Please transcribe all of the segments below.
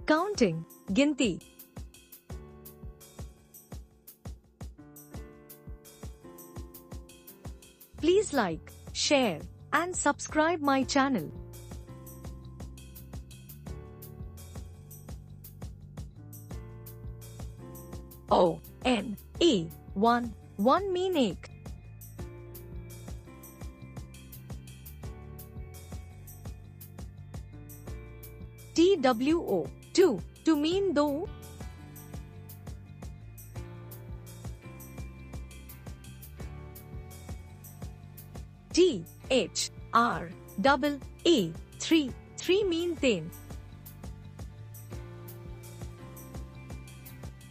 Counting. Ginti. Please like, share, and subscribe my channel. O-N-E, one mean egg. T-W-O, two mean though. T-H-R-E-E, three mean then.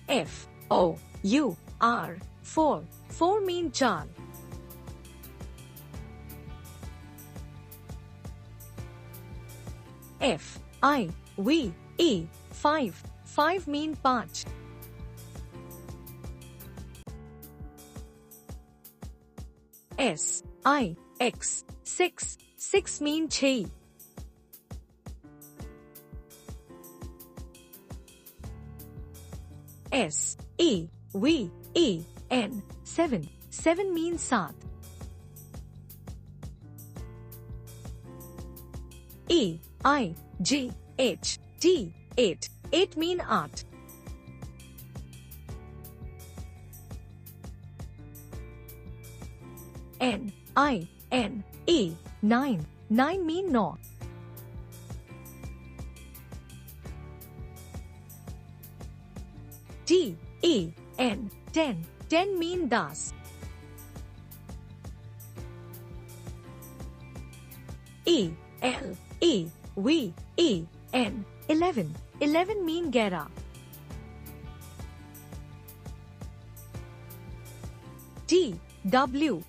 F-O-U-R, four mean char. F-I-V-E, five mean પાંચ. S-I-X, six mean छः. S-E-V-E-N, seven mean सात. E-I-G-H-T, eight mean आठ. N-I-N-E, nine mean नौ. T-E-N, ten mean दस. E-L-E-V-E-N, eleven mean ग्यारह. T-W-E-L-V-E,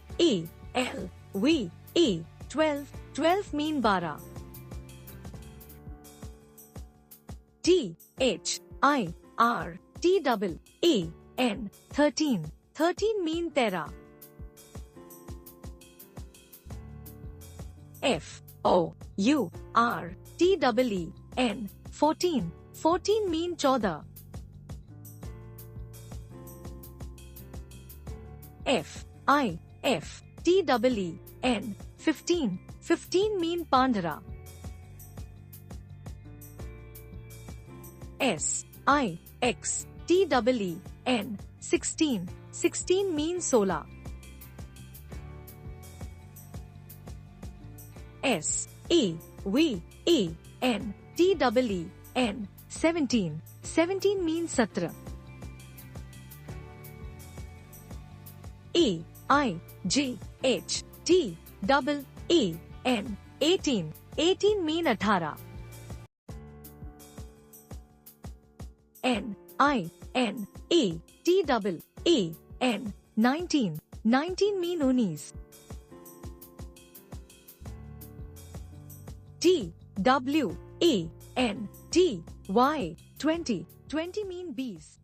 twelve mean बारह. T-H-I-R-T-E-E-N, thirteen mean तेरह. F-O-U-R-T-E-E-N, fourteen mean चौदह. F-I-F-T-E-E-N, fifteen mean पंद्रह. S-I-X-T-E-E-N, sixteen mean सोलह. S-E-V-E-N, T-E-E-N, seventeen mean सत्रह. E-I-G-H-T-E-E-N, eighteen mean अठारह. N-I-N-E-T-E-E-N, nineteen mean उन्नीस. T-W-E-N-T-Y, twenty mean बीस.